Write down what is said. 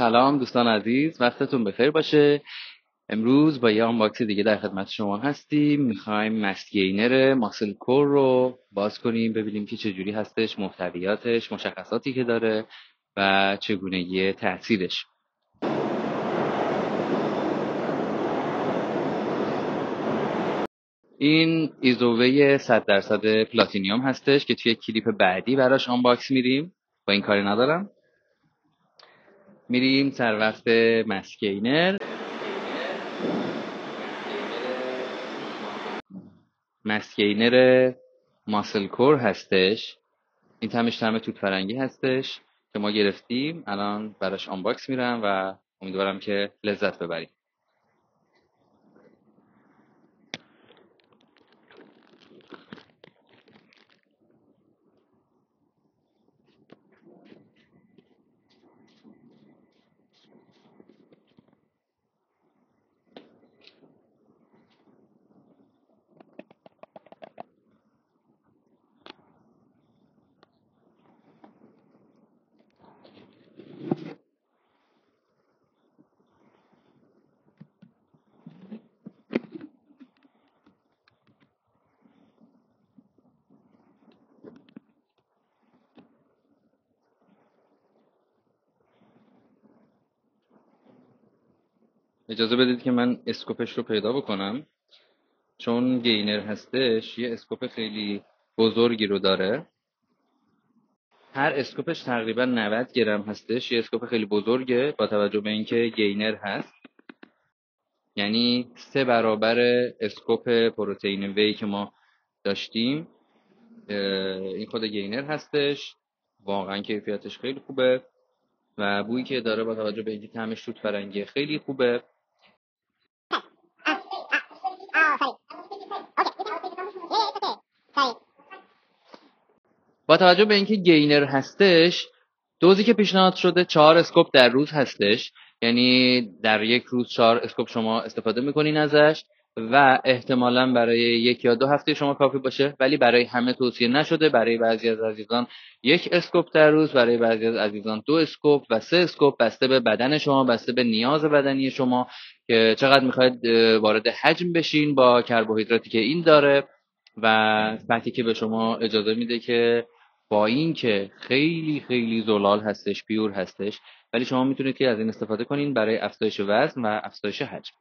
سلام دوستان عزیز، وقتتون بخیر باشه. امروز با یه آنباکس دیگه در خدمت شما هستیم. میخوایم مستگینر ماسل کور رو باز کنیم، ببینیم که چجوری هستش، محتویاتش، مشخصاتی که داره و چگونگی تأثیرش. این ایزووی 100% پلاتینیوم هستش که توی کلیپ بعدی براش آنباکس میریم. با این کاری ندارم. میریم سر وقت مستگینر. مسکینر ماسل کور هستش. این تمش تم توت فرنگی هستش که ما گرفتیم. الان براش آنباکس میرم و امیدوارم که لذت ببریم. اجازه بدید که من اسکوپش رو پیدا بکنم. چون گینر هستش یه اسکوپ خیلی بزرگی رو داره. هر اسکوپش تقریبا 90 گرم هستش. یه اسکوپ خیلی بزرگه با توجه به اینکه گینر هست. یعنی 3 برابر اسکوپ پروتئین وی که ما داشتیم. این خود گینر هستش. واقعا کیفیتش خیلی خوبه و بویی که داره با توجه به اینکه طعمش توت فرنگی خیلی خوبه. با توجه به اینکه گینر هستش، دوزی که پیشنهاد شده 4 اسکوپ در روز هستش. یعنی در یک روز 4 اسکوپ شما استفاده میکنین ازش و احتمالاً برای 1 یا 2 هفته شما کافی باشه، ولی برای همه توصیه نشده. برای بعضی از عزیزان 1 اسکوپ در روز، برای بعضی از عزیزان 2 اسکوپ و 3 اسکوپ، بسته به بدن شما، بسته به نیاز بدنی شما که چقدر میخواید وارد حجم بشین با کربوهیدراتی که این داره و فتی که به شما اجازه میده که با این که خیلی خیلی زلال هستش، پیور هستش، ولی شما میتونید که از این استفاده کنین برای افزایش وزن و افزایش حجم.